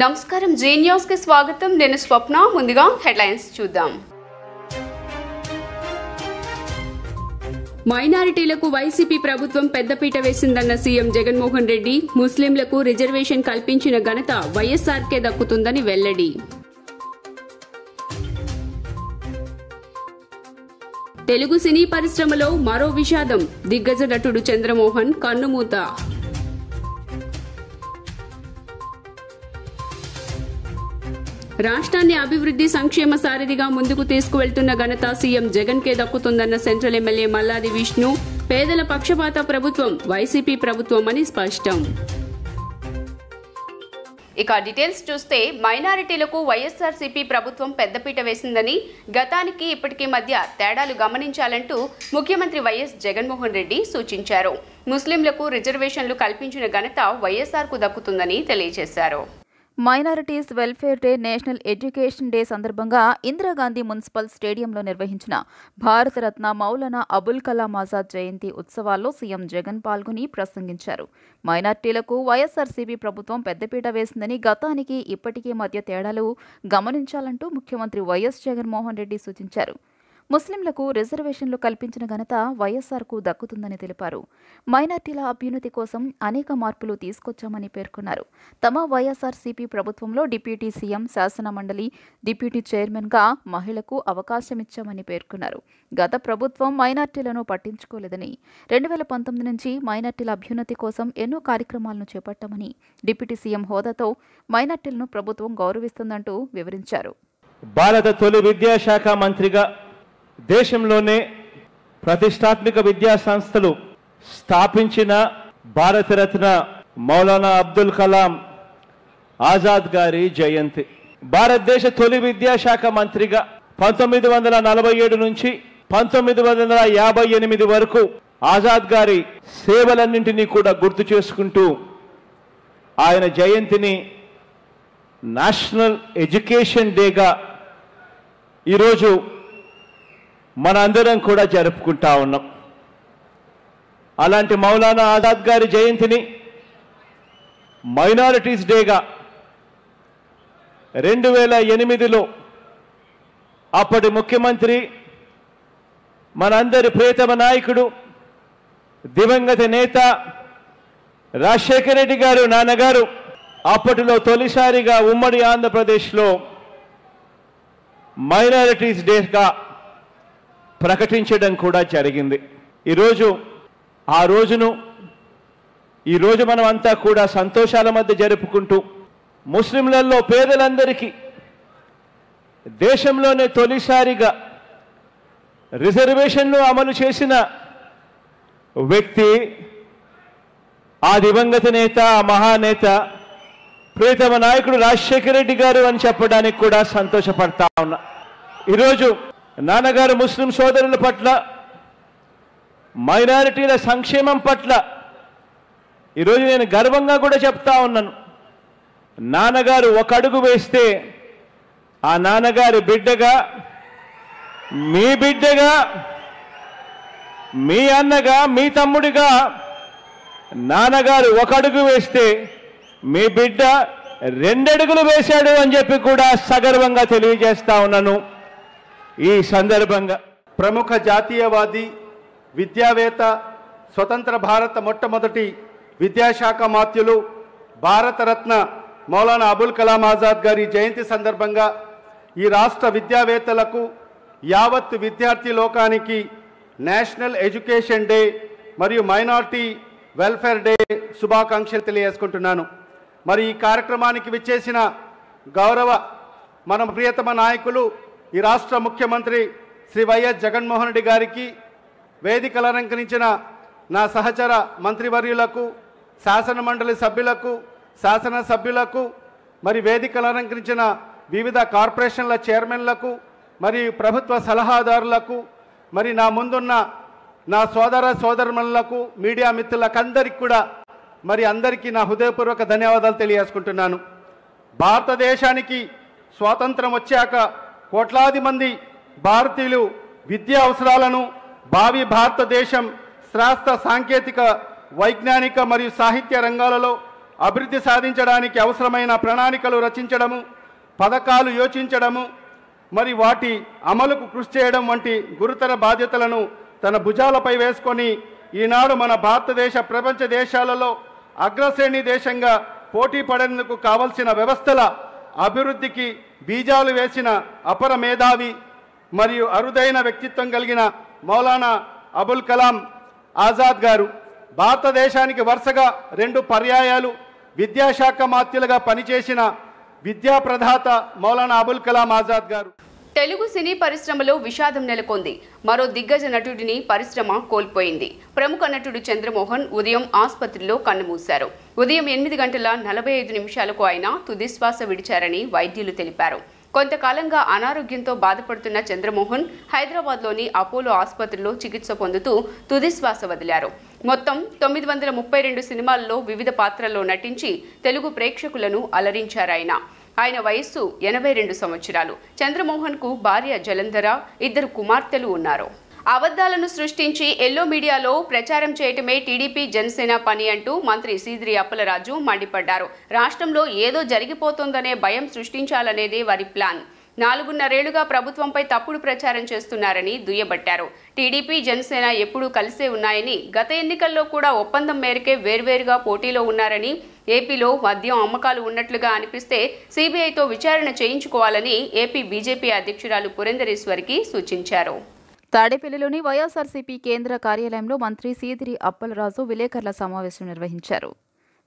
నమస్కారం G news కి స్వాగతం నేను స్వప్న ముందుగా హెడ్లైన్స్ చూద్దాం మైనారిటీలకు వైసీపీ ప్రభుత్వం పెద్దపీట వేసిందన్న సీఎం జగన్మోహన్ రెడ్డి ముస్లింలకు రిజర్వేషన్ కల్పించిన ఘనత వైఎస్ఆర్కే దక్కుతుందని వెల్లడి తెలుగు సినీ పరిశ్రమలో మరో విషాదం దిగ్గజ నటుడు చంద్రమోహన్ కన్నుమూత రాష్ట్రాన్ని అభివృద్ధి సంక్షేమ సారథిగా ముందుకు తీసుకువెళ్తున్న ఘనత సీఎం జగన్ కే దక్కుతుందన్న సెంట్రల్ ఎమ్మెల్యే మల్లాది విష్ణు పేదల పక్షపాత ప్రభుత్వం వైసీపీ ప్రభుత్వమని స్పష్టం ఇక డీటెయిల్స్ చూస్తే మైనారిటీలకు వైఎస్ఆర్సీపీ ప్రభుత్వం పెద్దపీట వేసిందని గతానికి ఇప్పటికీ మధ్య తేడాలు గమనించాలంటూ ముఖ్యమంత్రి వైఎస్ జగన్మోహన్ రెడ్డి సూచించారు ముస్లింలకు రిజర్వేషన్లు కల్పించిన ఘనత వైఎస్ఆర్కు దక్కుతుందని తెలియజేశారు minorities welfare day national education day సందర్భంగా ఇందిరాగాంధీ మున్సిపల్ స్టేడియంలో నిర్వహించిన భారతరత్న మౌలానా అబుల్ కలాం ఆజాద్ జయంతి ఉత్సవాల్లో సీఎం జగన్ పాల్గొని ప్రసంగించారు. మైనారిటీలకు వైఎస్ఆర్సీపీ ప్రభుత్వం పెద్దపీట వేసిందని గతానికి ఇప్పటికీ మధ్య తేడాలు గమనించాలంటూ ముఖ్యమంత్రి వైఎస్ జగన్మోహన్ రెడ్డి సూచించారు. ముస్లింలకు రిజర్వేషన్లు కల్పించిన ఘనత వైఎస్ఆర్కు దక్కుతుందని తెలిపారు. మైనార్టీల అభ్యున్నతి కోసం అనేక మార్పులు తీసుకొచ్చామని పేర్కొన్నారు. తమ వైఎస్ఆర్సీపీ ప్రభుత్వంలో డిప్యూటీ సీఎం, శాసన మండలి డిప్యూటీ చైర్మన్గా మహిళకు అవకాశమిచ్చామని పేర్కొన్నారు. గత ప్రభుత్వం మైనార్టీలను పట్టించుకోలేదని 2019 నుంచి మైనార్టీల అభ్యున్నతి కోసం ఎన్నో కార్యక్రమాలను చేపట్టామని డిప్యూటీ సీఎం హోదాతో మైనార్టీలను ప్రభుత్వం గౌరవిస్తుందంటూ వివరించారు. భారత తొలి విద్యాశాఖ మంత్రిగా దేశంలోనే ప్రతిష్టాత్మక విద్యా సంస్థలు స్థాపించిన భారతరత్న మౌలానా అబ్దుల్ కలాం ఆజాద్ గారి జయంతి. భారతదేశ తొలి విద్యాశాఖ మంత్రిగా 1947 నుంచి 1958 వరకు ఆజాద్ గారి సేవలన్నింటినీ కూడా గుర్తు చేసుకుంటూ ఆయన జయంతిని నేషనల్ ఎడ్యుకేషన్ డేగా ఈరోజు మన అందరం కూడా జరుపుకుంటా ఉన్నాం. అలాంటి మౌలానా ఆజాద్ గారి జయంతిని మైనారిటీస్ డేగా 2008లో అప్పటి ముఖ్యమంత్రి మనందరి ప్రియతమ నాయకుడు దివంగత నేత రాజశేఖర రెడ్డి గారు నాన్నగారు అప్పటిలో తొలిసారిగా ఉమ్మడి ఆంధ్రప్రదేశ్లో మైనారిటీస్ డేగా ప్రకటించడం కూడా జరిగింది. ఈరోజు మనం అంతా కూడా సంతోషాల మధ్య జరుపుకుంటూ ముస్లింలలో పేదలందరికీ దేశంలోనే తొలిసారిగా రిజర్వేషన్లు అమలు చేసిన వ్యక్తి ఆ దివంగత నేత, ఆ మహానేత, ప్రియతమ నాయకుడు రాజశేఖర రెడ్డి గారు అని చెప్పడానికి కూడా సంతోషపడతా ఉన్నా. ఈరోజు నాన్నగారు ముస్లిం సోదరుల పట్ల, మైనారిటీల సంక్షేమం పట్ల ఈరోజు నేను గర్వంగా కూడా చెప్తా ఉన్నాను. నాన్నగారు ఒక అడుగు వేస్తే ఆ నాన్నగారి బిడ్డగా, మీ బిడ్డగా, మీ అన్నగా, మీ తమ్ముడిగా నాన్నగారు ఒక అడుగు వేస్తే మీ బిడ్డ 2 అడుగులు వేశాడు అని చెప్పి కూడా సగర్వంగా తెలియజేస్తా ఉన్నాను. ఈ సందర్భంగా ప్రముఖ జాతీయవాది, విద్యావేత్త, స్వతంత్ర భారత మొట్టమొదటి విద్యాశాఖ మాత్యులు భారతరత్న మౌలానా అబుల్ కలాం ఆజాద్ గారి జయంతి సందర్భంగా ఈ రాష్ట్ర విద్యావేత్తలకు, యావత్ విద్యార్థి లోకానికి నేషనల్ ఎడ్యుకేషన్ డే మరియు మైనారిటీ వెల్ఫేర్ డే శుభాకాంక్షలు తెలియజేసుకుంటున్నాను. మరి ఈ కార్యక్రమానికి విచ్చేసిన గౌరవ మన ప్రియతమ నాయకులు ఈ రాష్ట్ర ముఖ్యమంత్రి శ్రీ వైఎస్ జగన్మోహన్ రెడ్డి గారికి, వేదికలు అలంకరించిన నా సహచర మంత్రివర్యులకు, శాసన మండలి సభ్యులకు, శాసనసభ్యులకు, మరి వేదికలు అలంకరించిన వివిధ కార్పొరేషన్ల చైర్మన్లకు, మరి ప్రభుత్వ సలహాదారులకు, మరి నా ముందున్న నా సోదర సోదరుమణులకు, మీడియా మిత్రులకందరికీ కూడా మరి అందరికీ నా హృదయపూర్వక ధన్యవాదాలు తెలియజేసుకుంటున్నాను. భారతదేశానికి స్వాతంత్రం వచ్చాక కోట్లాది మంది భారతీయులు విద్యా అవసరాలను, భావి భారతదేశం శాస్త్ర, సాంకేతిక, వైజ్ఞానిక మరియు సాహిత్య రంగాలలో అభివృద్ధి సాధించడానికి అవసరమైన ప్రణాళికలు రచించడము, పథకాలు యోచించడము, మరి వాటి అమలుకు కృషి చేయడం వంటి గురుతర బాధ్యతలను తన భుజాలపై వేసుకొని ఈనాడు మన భారతదేశ ప్రపంచ దేశాలలో అగ్రశ్రేణి దేశంగా పోటీ పడేందుకు కావలసిన వ్యవస్థల అభివృద్ధికి బీజాలు వేసిన అపర మేధావి మరియు అరుదైన వ్యక్తిత్వం కలిగిన మౌలానా అబుల్ కలాం ఆజాద్ గారు భారతదేశానికి వరుసగా 2 పర్యాయాలు విద్యాశాఖ మాత్యులుగా పనిచేసిన విద్యా ప్రదాత మౌలానా అబుల్ కలాం ఆజాద్ గారు. తెలుగు సినీ పరిశ్రమలో విషాదం నెలకొంది. మరో దిగ్గజ నటుడిని పరిశ్రమ కోల్పోయింది. ప్రముఖ నటుడు చంద్రమోహన్ ఉదయం ఆసుపత్రిలో కన్నుమూశారు. ఉదయం 8:45 ఆయన తుదిశ్వాస విడిచారని వైద్యులు తెలిపారు. కొంతకాలంగా అనారోగ్యంతో బాధపడుతున్న చంద్రమోహన్ హైదరాబాద్లోని అపోలో ఆసుపత్రిలో చికిత్స పొందుతూ తుదిశ్వాస వదిలారు. మొత్తం 932 సినిమాల్లో వివిధ పాత్రల్లో నటించి తెలుగు ప్రేక్షకులను అలరించారాయన. ఆయన వయస్సు 82 సంవత్సరాలు. చంద్రమోహన్కు భార్య జలంధర, 2 కుమార్తెలు ఉన్నారు. అబద్ధాలను సృష్టించి ఎల్లో మీడియాలో ప్రచారం చేయటమే టీడీపీ జనసేన పని అంటూ మంత్రి సీదిరి అప్పలరాజు మండిపడ్డారు. రాష్ట్రంలో ఏదో జరిగిపోతుందనే భయం సృష్టించాలనేదే వారి ప్లాన్. 4.5 ఏళ్లుగా ప్రభుత్వంపై తప్పుడు ప్రచారం చేస్తున్నారని దుయ్యబట్టారు. టీడీపీ జనసేన ఎప్పుడూ కలిసే ఉన్నాయని, గత ఎన్నికల్లో కూడా ఒప్పందం మేరకే వేర్వేరుగా పోటీలో ఉన్నారని, ఏపీలో మద్యం అమ్మకాలు ఉన్నట్లుగా అనిపిస్తే సీబీఐతో విచారణ చేయించుకోవాలని ఏపీ బీజేపీ అధ్యక్షురాలు పురంధరేశ్వరికి సూచించారు. తాడేపల్లిలోని వైఎస్ఆర్సీపీ కేంద్ర కార్యాలయంలో మంత్రి సీదిరి అప్పలరాజు విలేకరుల సమావేశం నిర్వహించారు.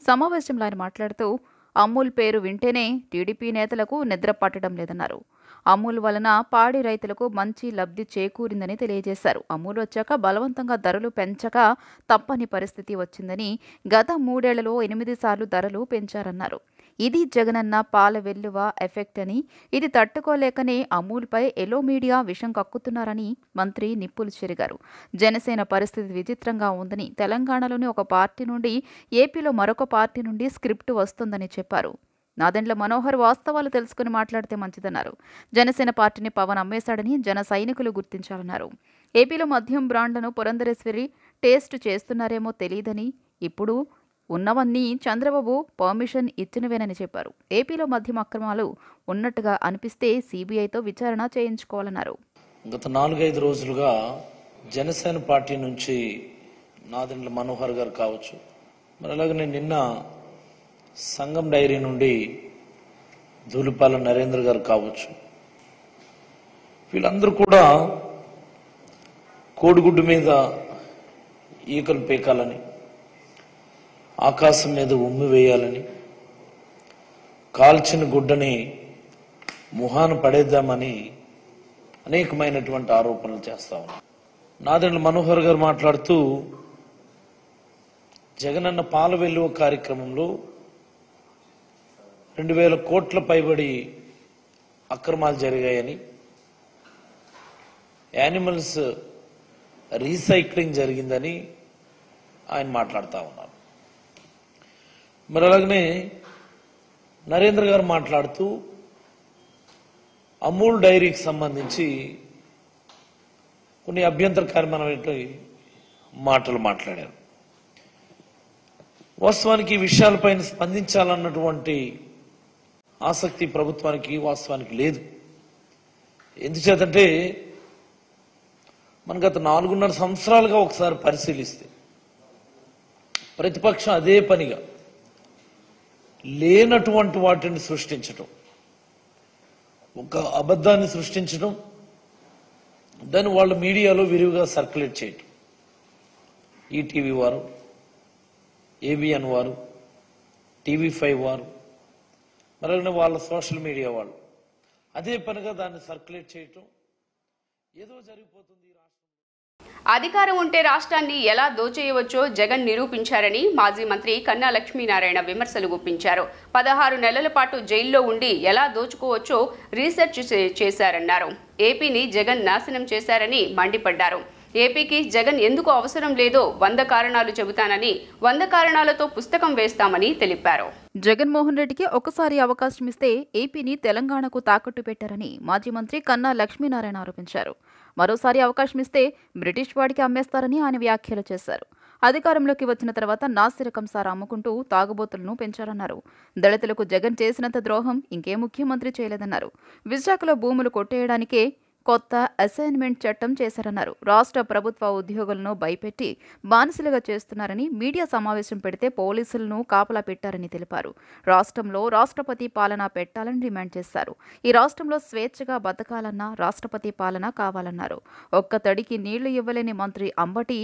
సమావేశంలో ఆయన మాట్లాడుతూ అమూల్ పేరు వింటేనే టీడీపీ నేతలకు నిద్ర పట్టడం లేదన్నారు. అమూల్ వలన పాడి రైతులకు మంచి లబ్ధి చేకూరిందని తెలియజేశారు. అమూల్ వచ్చాక బలవంతంగా ధరలు పెంచక తప్పని పరిస్థితి వచ్చిందని, గత 3 ఏళ్లలో 8 సార్లు ధరలు పెంచారన్నారు. ఇది జగనన్న పాల వెల్లువ ఎఫెక్ట్ అని, ఇది తట్టుకోలేకనే అమూల్పై ఎల్లో మీడియా విషం కక్కుతున్నారని మంత్రి నిప్పులు చెరిగారు. జనసేన పరిస్థితి విచిత్రంగా ఉందని, తెలంగాణలోని ఒక పార్టీ నుండి ఏపీలో మరొక పార్టీ నుండి స్క్రిప్ట్ వస్తుందని చెప్పారు. నాదెండ్ల మనోహర్ వాస్తవాలు తెలుసుకుని మాట్లాడితే మంచిదన్నారు. జనసేన పార్టీని పవన్ అమ్మేశాడని జన సైనికులు గుర్తించాలన్నారు. ఏపీలో మద్యం బ్రాండ్లను పురంధరేశ్వరి టేస్ట్ చేస్తున్నారేమో తెలియదని, ఇప్పుడు ఉన్నవన్నీ చంద్రబాబు పర్మిషన్ ఇచ్చినవేనని చెప్పారు. ఏపీలో మద్యం అక్రమాలు ఉన్నట్టుగా అనిపిస్తే సీబీఐతో విచారణ చేయించుకోవాలన్నారు. గత 4-5 రోజులుగా జనసేన పార్టీ నుంచి నాదెండ్ల మనోహర్ గారు కావచ్చు, మరి అలాగనే నిన్న సంఘం డైరీ నుండి ధూళిపాల నరేంద్ర గారు కావచ్చు, వీళ్ళందరూ కూడా కోడిగుడ్డు మీద ఈకలు పీకాలని, ఆకాశం మీద ఉమ్మి వేయాలని, కాల్చిన గుడ్డని ముహాన పడేద్దామని అనేకమైనటువంటి ఆరోపణలు చేస్తా ఉన్నారు. నాదెండ్ల మనోహర్ గారు మాట్లాడుతూ జగనన్న పాల వెల్లువ కార్యక్రమంలో 2000 కోట్ల పైబడి అక్రమాలు జరిగాయని, యానిమల్స్ రీసైక్లింగ్ జరిగిందని ఆయన మాట్లాడుతూ ఉన్నారు. మరి అలాగనే నరేంద్ర గారు మాట్లాడుతూ అమూల్ డైరీకి సంబంధించి కొన్ని అభ్యంతరకరమైన మాటలు మాట్లాడారు. వాస్తవానికి ఈ విషయాలపైన స్పందించాలన్నటువంటి ఆసక్తి ప్రభుత్వానికి వాస్తవానికి లేదు. ఎందుచేతంటే మన గత 4.5 సంవత్సరాలుగా ఒకసారి పరిశీలిస్తే ప్రతిపక్షం అదే పనిగా లేనటువంటి వాటిని సృష్టించడం, ఒక అబద్ధాన్ని సృష్టించడం, దాన్ని వాళ్ళ మీడియాలో విరివిగా సర్క్యులేట్ చేయటం. ఈటీవీ వారు, ఏబిఎన్ వారు, టీవీ5 వారు, మరి వాళ్ళ సోషల్ మీడియా వాళ్ళు అదే పనిగా దాన్ని సర్క్యులేట్ చేయటం. ఏదో జరిగిపోతుంది. అధికారం ఉంటే రాష్ట్రాన్ని ఎలా దోచేయవచ్చో జగన్ నిరూపించారని మాజీ మంత్రి కన్నా లక్ష్మీనారాయణ విమర్శలు గుప్పించారు. 16 నెలల పాటు జైల్లో ఉండి ఎలా దోచుకోవచ్చో రీసెర్చ్ చేశారన్నారు. ఏపీని జగన్ నాశనం చేశారని మండిపడ్డారు. ఏపీకి జగన్ ఎందుకు అవసరం లేదో 100 కారణాలు చెబుతానని, 100 కారణాలతో పుస్తకం వేస్తామని తెలిపారు. జగన్మోహన్ రెడ్డికి ఒకసారి అవకాశం ఇస్తే ఏపీని తెలంగాణకు తాకట్టు పెట్టారని మాజీ మంత్రి కన్నా లక్ష్మీనారాయణ ఆరోపించారు. మరోసారి అవకాశం ఇస్తే బ్రిటిష్ వాడికి అమ్మేస్తారని ఆయన వ్యాఖ్యలు చేశారు. అధికారంలోకి వచ్చిన తర్వాత నాసిరకం సారా అమ్ముకుంటూ తాగుబోతులను పెంచారన్నారు. దళితులకు జగన్ చేసినంత ద్రోహం ఇంకే ముఖ్యమంత్రి చేయలేదన్నారు. విశాఖలో భూములు కొట్టేయడానికే కొత్త అసైన్మెంట్ చట్టం చేశారన్నారు. రాష్ట్ర ప్రభుత్వ ఉద్యోగులను భయపెట్టి బానిసలుగా చేస్తున్నారని మీడియా సమావేశం పెడితే పోలీసులను కాపలా పెట్టారని తెలిపారు. రాష్ట్రంలో రాష్ట్రపతి పాలన పెట్టాలని డిమాండ్ చేశారు. ఈ రాష్ట్రంలో స్వేచ్ఛగా బతకాలన్నా రాష్ట్రపతి పాలన కావాలన్నారు. ఒక్క తడికి నీళ్లు ఇవ్వలేని మంత్రి అంబటి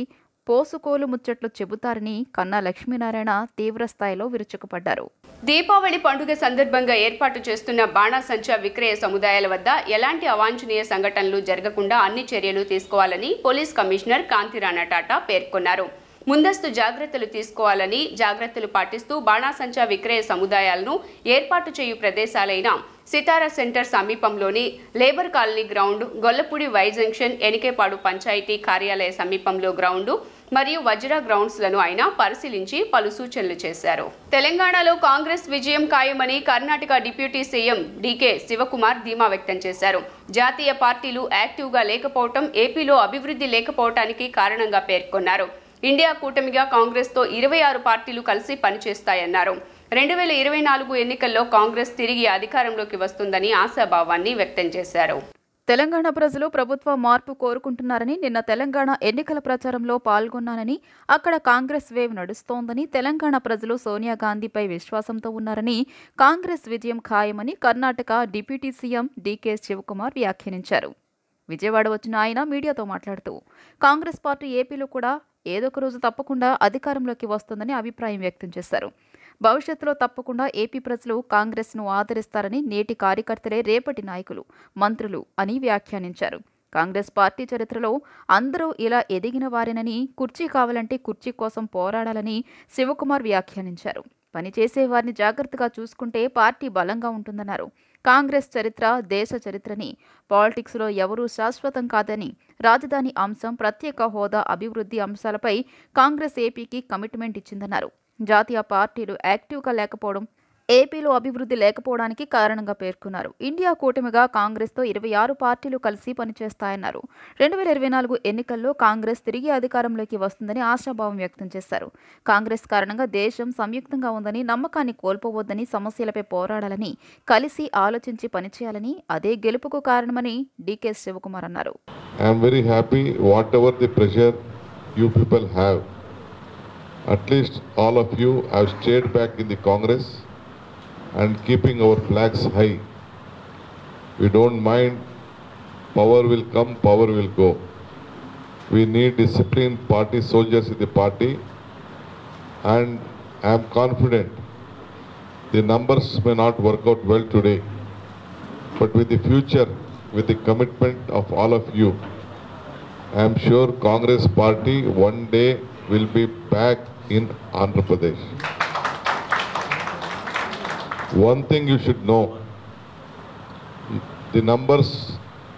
పోసుకోలు ముచ్చట్లు చెబుతారని కన్నా లక్ష్మీనారాయణ తీవ్రస్థాయిలో విరుచుకుపడ్డారు. దీపావళి పండుగ సందర్భంగా ఏర్పాటు చేస్తున్న బాణాసంచా విక్రయ సముదాయాల వద్ద ఎలాంటి అవాంఛనీయ సంఘటనలు జరగకుండా అన్ని చర్యలు తీసుకోవాలని పోలీస్ కమిషనర్ కాంతిరాణా టాటా పేర్కొన్నారు. ముందస్తు జాగ్రత్తలు తీసుకోవాలని జాగ్రత్తలు పాటిస్తూ బాణాసంచా విక్రయ సముదాయాలను ఏర్పాటు చేయు ప్రదేశాలైన సితారా సెంటర్ సమీపంలోని labour colony ground, Gollapudi Y junction, Enikepadu panchayat కార్యాలయ సమీపంలో గ్రౌండ్ మరియు వజ్రా గ్రౌండ్స్లను ఆయన పరిశీలించి పలు సూచనలు చేశారు. తెలంగాణలో కాంగ్రెస్ విజయం ఖాయమని కర్ణాటక డిప్యూటీ సీఎం డీకే శివకుమార్ ధీమా వ్యక్తం చేశారు. జాతీయ పార్టీలు యాక్టివ్గా లేకపోవటం, ఏపీలో అభివృద్ధి లేకపోవటానికి కారణంగా పేర్కొన్నారు. ఇండియా కూటమిగా కాంగ్రెస్తో 26 పార్టీలు కలిసి పనిచేస్తాయన్నారు. 2024 ఎన్నికల్లో కాంగ్రెస్ తిరిగి అధికారంలోకి వస్తుందని ఆశాభావాన్ని వ్యక్తం చేశారు. తెలంగాణ ప్రజలు ప్రభుత్వ మార్పు కోరుకుంటున్నారని, నిన్న తెలంగాణ ఎన్నికల ప్రచారంలో పాల్గొన్నానని, అక్కడ కాంగ్రెస్ వేవ్ నడుస్తోందని, తెలంగాణ ప్రజలు సోనియా గాంధీపై విశ్వాసంతో ఉన్నారని, కాంగ్రెస్ విజయం ఖాయమని కర్ణాటక డిప్యూటీ సీఎం డీకే శివకుమార్ వ్యాఖ్యానించారు. విజయవాడ వచ్చిన ఆయన మీడియాతో మాట్లాడుతూ కాంగ్రెస్ పార్టీ ఏపీలో కూడా ఏదొక రోజు తప్పకుండా అధికారంలోకి వస్తుందని అభిప్రాయం వ్యక్తం చేశారు. భవిష్యత్తులో తప్పకుండా ఏపీ ప్రజలు కాంగ్రెస్ను ఆదరిస్తారని, నేటి కార్యకర్తలే రేపటి నాయకులు, మంత్రులు అని వ్యాఖ్యానించారు. కాంగ్రెస్ పార్టీ చరిత్రలో అందరూ ఇలా ఎదిగిన వారేనని, కుర్చీ కావాలంటే కుర్చీ కోసం పోరాడాలని శివకుమార్ వ్యాఖ్యానించారు. పనిచేసే వారిని జాగ్రత్తగా చూసుకుంటే పార్టీ బలంగా ఉంటుందన్నారు. కాంగ్రెస్ చరిత్ర దేశ చరిత్రని, పాలిటిక్స్లో ఎవరూ శాశ్వతం కాదని, రాజధాని అంశం, ప్రత్యేక హోదా, అభివృద్ధి అంశాలపై కాంగ్రెస్ ఏపీకి కమిట్మెంట్ ఇచ్చిందన్నారు. జాతీయ పార్టీలు యాక్టివ్గా లేకపోవడం ఏపీలో అభివృద్ధి లేకపోవడానికి కారణంగా పేర్కొన్నారు. ఇండియా కూటమిగా కాంగ్రెస్తో 26 పార్టీలు కలిసి పనిచేస్తాయన్నారు. 2024 ఎన్నికల్లో కాంగ్రెస్ తిరిగి అధికారంలోకి వస్తుందని ఆశాభావం వ్యక్తం చేశారు. కాంగ్రెస్ కారణంగా దేశం సంయుక్తంగా ఉందని, నమ్మకాన్ని కోల్పోవద్దని, సమస్యలపై పోరాడాలని, కలిసి ఆలోచించి పనిచేయాలని, అదే గెలుపుకు కారణమని డీకే శివకుమార్ అన్నారు. I'm very happy what ever the pressure you people have. At least all of you have stayed back in the Congress and keeping our flags high. We don't mind, power will come, power will go. We need disciplined party soldiers in the party, and I am confident the numbers may not work out well today, but with the future, with the commitment of all of you, I am sure Congress party one day will be back in Andhra Pradesh. One thing you should know, the numbers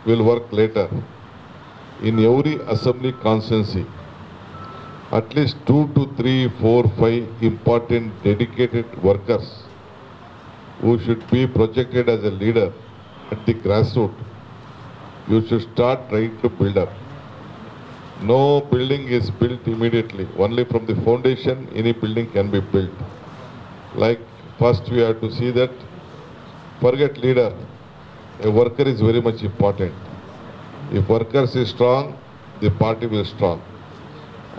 will work later. In every assembly constituency, at least 2 to 3, 4, 5 important dedicated workers who should be projected as a leader at the grassroots, you should start trying to build up. No building is built immediately. Only from the foundation, any building can be built. Like first we have to see that, forget leader, a worker is very much important. If workers is strong, the party will strong.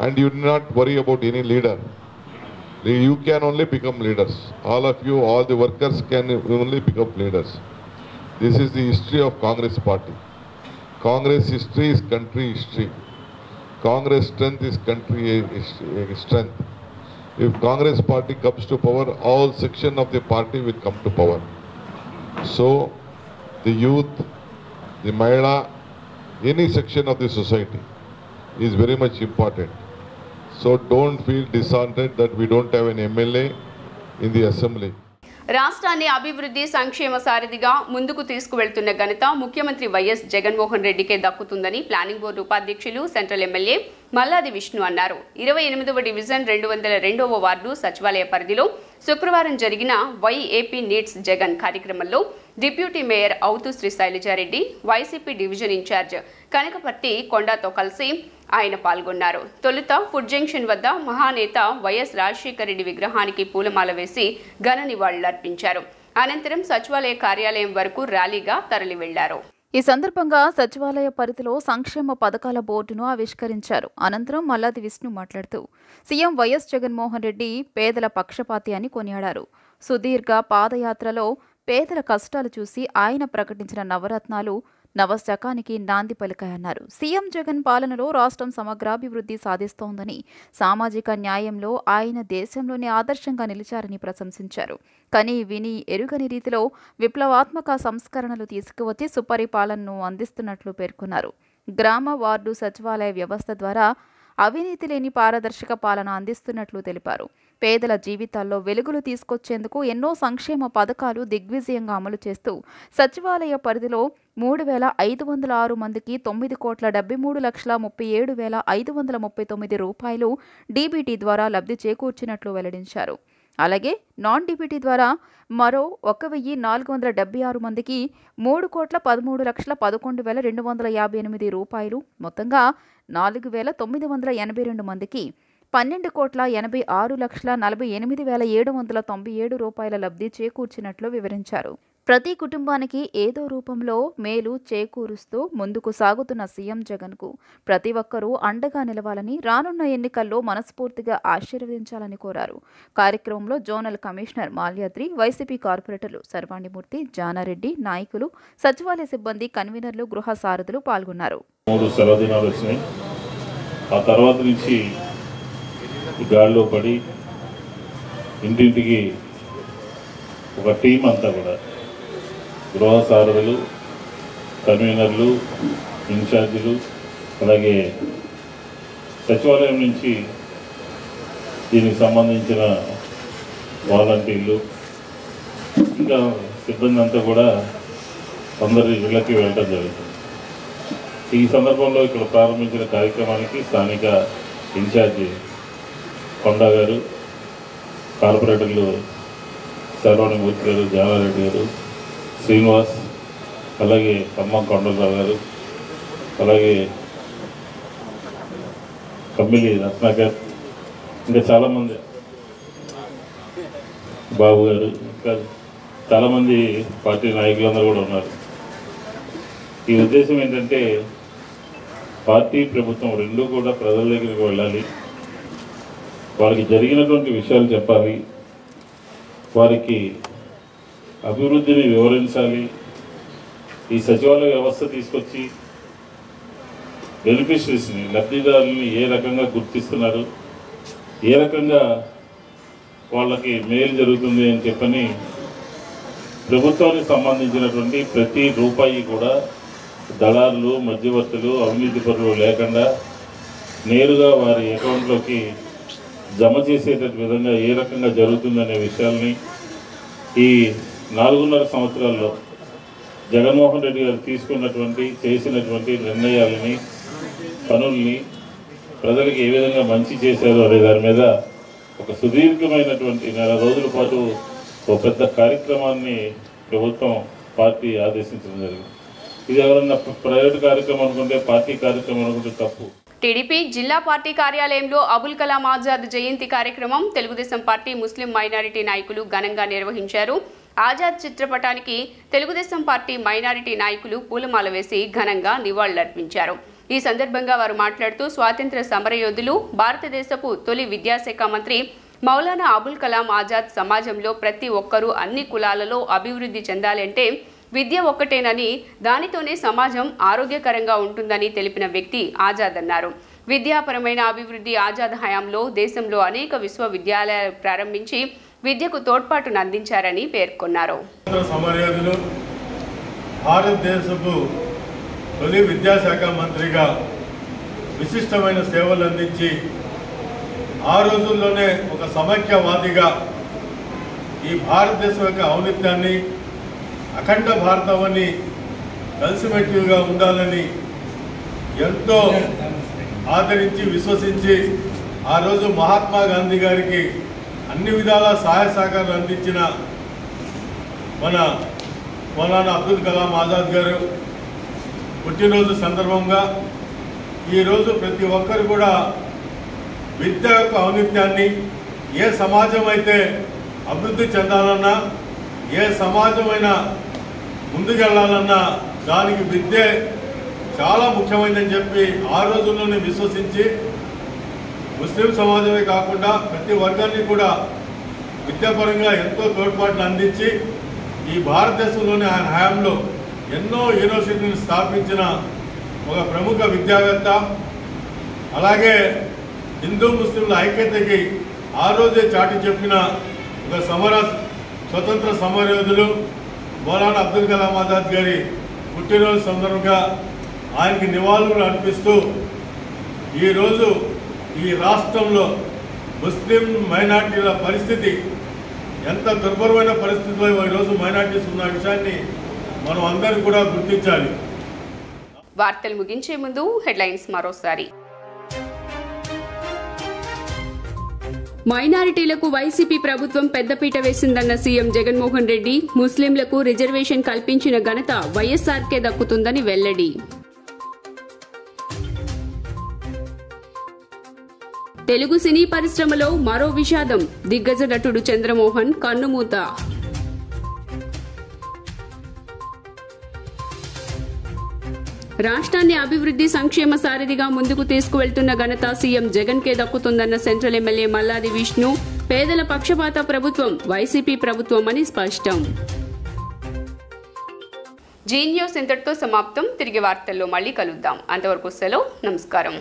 And you do not worry about any leader. You can only become leaders. All of you, all the workers can only become leaders. This is the history of Congress party. Congress history is country history. Congress strength is country strength. If Congress party comes to power, all section of the party will come to power. So, the youth, the Mahila, any section of the society is very much important. So, don't feel disheartened that we don't have an MLA in the assembly. రాష్ట్రాన్ని అభివృద్ధి సంక్షేమ సారథిగా ముందుకు తీసుకువెళ్తున్న ఘనత ముఖ్యమంత్రి YS Jaganmohan రెడ్డికే దక్కుతుందని planning board ఉపాధ్యక్షులు, సెంట్రల్ ఎమ్మెల్యే మల్లాది విష్ణు అన్నారు. 28వ డివిజన్ 202వ వార్డు సచివాలయ పరిధిలో శుక్రవారం జరిగిన వై ఏపీ నీడ్స్ జగన్ కార్యక్రమంలో డిప్యూటీ మేయర్ అవుతు శ్రీ శైలజారెడ్డి, వైసీపీ డివిజన్ ఇన్ఛార్జ్ కనకపర్తి కొండతో కలిసి ఆయన పాల్గొన్నారు. తొలుత ఫుడ్ జంక్షన్ వద్ద మహానేత వైఎస్ రాజశేఖర రెడ్డి విగ్రహానికి పూలమాల వేసి ఘన నివాళులర్పించారు. అనంతరం సచివాలయ కార్యాలయం వరకు ర్యాలీగా తరలి వెళ్లారు. ఈ సందర్భంగా సచివాలయ పరిధిలో సంక్షేమ పథకాల బోర్డును ఆవిష్కరించారు. అనంతరం మల్లాది విష్ణు మాట్లాడుతూ సీఎం వైఎస్ జగన్మోహన్ రెడ్డి పేదల పక్షపాతి అని కొనియాడారు. సుదీర్ఘ పాదయాత్రలో పేదల కష్టాలు చూసి ఆయన ప్రకటించిన నవరత్నాలు నవశకానికి నాంది పలికాయన్నారు. సీఎం జగన్ పాలనలో రాష్ట్రం సమగ్రాభివృద్ధి సాధిస్తోందని, సామాజిక న్యాయంలో ఆయన దేశంలోనే ఆదర్శంగా నిలిచారని ప్రశంసించారు. కానీ విని ఎరుగని రీతిలో విప్లవాత్మక సంస్కరణలు తీసుకువచ్చి సుపరిపాలనను అందిస్తున్నట్లు పేర్కొన్నారు. గ్రామ వార్డు సచివాలయ వ్యవస్థ ద్వారా అవినీతి లేని పారదర్శక పాలన అందిస్తున్నట్లు తెలిపారు. పేదల జీవితాల్లో వెలుగులు తీసుకొచ్చేందుకు ఎన్నో సంక్షేమ పథకాలు దిగ్విజయంగా అమలు చేస్తూ సచివాలయ పరిధిలో 3,506 మందికి 9,73,37,539 రూపాయలు డీబీటీ ద్వారా లబ్ధి చేకూర్చినట్లు వెల్లడించారు. అలాగే నాన్ డీబీటీ ద్వారా మరో 1,476 మందికి 3,13,11,258 రూపాయలు, మొత్తంగా 4,982 మందికి 12,86,48,797 రూపాయల లబ్ధి చేకూర్చినట్లు వివరించారు. ప్రతి కుటుంబానికి ఏదో రూపంలో మేలు చేకూరుస్తూ ముందుకు సాగుతున్న సీఎం జగన్కు ప్రతి ఒక్కరూ అండగా నిలవాలని, రానున్న ఎన్నికల్లో మనస్ఫూర్తిగా ఆశీర్వదించాలని కోరారు. కార్యక్రమంలో జోనల్ కమిషనర్ మాల్యాద్రి, వైసీపీ కార్పొరేటర్లు సర్వాణిమూర్తి, జానారెడ్డి, నాయకులు, సచివాలయ సిబ్బంది, కన్వీనర్లు, గృహ సారథులు పాల్గొన్నారు. 3 సెలవు దినాలు వచ్చినాయి. ఆ తర్వాత నుంచి గాడిలో పడి ఇంటింటికి ఒక టీం అంతా కూడా గృహ సారథులు, కన్వీనర్లు, ఇన్ఛార్జీలు, అలాగే సచివాలయం నుంచి దీనికి సంబంధించిన వాలంటీర్లు, ఇంకా సిబ్బంది అంతా కూడా అందరి ఇళ్ళకి వెళ్ళడం జరుగుతుంది. ఈ సందర్భంలో ఇక్కడ ప్రారంభించిన కార్యక్రమానికి స్థానిక ఇన్ఛార్జి కొండా గారు, కార్పొరేటర్లు సర్వాణిమూర్తి గారు, జానారెడ్డి గారు, శ్రీనివాస్, అలాగే ఖమ్మం కొండలరావు గారు, అలాగే కమ్మిలి రత్నాకర్, ఇంకా చాలామంది, బాబు గారు, ఇంకా చాలామంది పార్టీ నాయకులందరూ కూడా ఉన్నారు. ఈ ఉద్దేశం ఏంటంటే పార్టీ ప్రభుత్వం రెండూ కూడా ప్రజల దగ్గరికి వెళ్ళాలి, వారికి జరిగినటువంటి విషయాలు చెప్పాలి, వారికి అభివృద్ధిని వివరించాలి. ఈ సచివాలయ వ్యవస్థ తీసుకొచ్చి బెనిఫిషరీస్ని, లబ్ధిదారులని ఏ రకంగా గుర్తిస్తున్నారు, ఏ రకంగా వాళ్ళకి మేలు జరుగుతుంది అని చెప్పని ప్రభుత్వానికి సంబంధించినటువంటి ప్రతి రూపాయి కూడా దళారులు, మధ్యవర్తులు, అవినీతి పరులు లేకుండా నేరుగా వారి అకౌంట్లోకి జమ చేసేటట్టు విధంగా ఏ రకంగా జరుగుతుందనే విషయాల్ని ఈ 4.5 సంవత్సరాల్లో జగన్మోహన్ రెడ్డి గారు తీసుకున్నటువంటి, చేసినటువంటి నిర్ణయాలని, పనుల్ని ప్రజలకు ఏ విధంగా మంచి చేశారో అనే దాని మీద ఒక సుదీర్ఘమైనటువంటి 4 రోజుల పాటు ఒక పెద్ద కార్యక్రమాన్ని ప్రభుత్వం, పార్టీ ఆదేశించడం జరిగింది. ఇది ఎవరన్నా ప్రైవేట్ కార్యక్రమం అనుకుంటే, పార్టీ కార్యక్రమం అనుకుంటే తప్పు. టీడీపీ జిల్లా పార్టీ కార్యాలయంలో అబుల్ కలాం ఆజాద్ జయంతి కార్యక్రమం తెలుగుదేశం పార్టీ ముస్లిం మైనారిటీ నాయకులు ఘనంగా నిర్వహించారు. ఆజాద్ చిత్రపటానికి తెలుగుదేశం పార్టీ మైనారిటీ నాయకులు పూలమాల వేసి ఘనంగా నివాళులర్పించారు. ఈ సందర్భంగా వారు మాట్లాడుతూ స్వాతంత్ర సమరయోధులు, భారతదేశపు తొలి విద్యాశాఖ మంత్రి మౌలానా అబుల్ కలాం ఆజాద్ సమాజంలో ప్రతి ఒక్కరూ అన్ని కులాలలో అభివృద్ధి చెందాలంటే విద్య ఒక్కటేనని, దానితోనే సమాజం ఆరోగ్యకరంగా ఉంటుందని తెలిపిన వ్యక్తి ఆజాద్ అన్నారు. విద్యాపరమైన అభివృద్ధి ఆజాద్ హయాంలో దేశంలో అనేక విశ్వవిద్యాలయాలు ప్రారంభించి విద్యకు తోడ్పాటును అందించారని పేర్కొన్నారు. సమరయోధులు, భారతదేశపు తొలి విద్యాశాఖ మంత్రిగా విశిష్టమైన సేవలు అందించి ఆ రోజుల్లోనే ఒక సమైక్యవాదిగా ఈ భారతదేశం యొక్క ఔన్నత్యాన్ని, అఖండ భారతాన్ని కలిసిమెట్టుగా ఉండాలని ఎంతో ఆదరించి, విశ్వసించి ఆ రోజు మహాత్మా గాంధీ గారికి అన్ని విధాల సహాయ సహకారాలు అందించిన మన మౌలానా అబ్దుల్ కలాం ఆజాద్ గారు పుట్టినరోజు సందర్భంగా ఈరోజు ప్రతి ఒక్కరు కూడా విద్య యొక్క ఔన్నత్యాన్ని, ఏ సమాజం అయితే అభివృద్ధి చెందాలన్నా, ఏ సమాజమైనా ముందుకెళ్లాలన్నా దానికి విద్య చాలా ముఖ్యమైనదని చెప్పి ఆ రోజుల్లోనే విశ్వసించి ముస్లిం సమాజమే కాకుండా ప్రతి వర్గాన్ని కూడా విద్యాపరంగా ఎంతో తోడ్పాటును అందించి ఈ భారతదేశంలోని ఆయన హయాంలో ఎన్నో యూనివర్సిటీలను స్థాపించిన ఒక ప్రముఖ విద్యావేత్త. అలాగే హిందూ ముస్లింల ఐక్యతకి ఆ రోజే చాటి చెప్పిన ఒక స్వతంత్ర సమరయోధులు మౌలానా అబ్దుల్ కలాం ఆజాద్ గారి పుట్టినరోజు సందర్భంగా ఆయనకి నివాళులు అర్పిస్తూ ఈరోజు ఈ రాష్ట్రంలో ముస్లిం మైనార్టీల పరిస్థితి ఎంత దుర్భరమైన పరిస్థితిలో ఈరోజు మైనార్టీస్ ఉన్న విషయాన్ని మనం అందరం కూడా గుర్తించాలి. వార్తలు ముగించే ముందు హెడ్లైన్స్ మరోసారి. మైనారిటీలకు వైసీపీ ప్రభుత్వం పెద్దపీట వేసిందన్న సీఎం జగన్మోహన్ రెడ్డి. ముస్లింలకు రిజర్వేషన్ కల్పించిన ఘనత వైఎస్ఆర్కే దక్కుతుందని వెల్లడి. తెలుగు సినీ పరిశ్రమలో మరో విషాదం. దిగ్గజ నటుడు చంద్రమోహన్ కన్నుమూత. రాష్ట్రాన్ని అభివృద్ధి సంక్షేమ సారథిగా ముందుకు తీసుకువెళ్తున్న ఘనత సీఎం జగన్కే దక్కుతుందన్న సెంట్రల్ ఎమ్మెల్యే మల్లాది విష్ణు. పేదల పక్షపాత ప్రభుత్వం వైసీపీ ప్రభుత్వం అని స్పష్టం. జీ న్యూస్ ఇంతటితో సమాప్తం. తిరిగి వార్తల్లో మళ్ళీ కలుద్దాం. అంతవరకు సెలవు. నమస్కారం.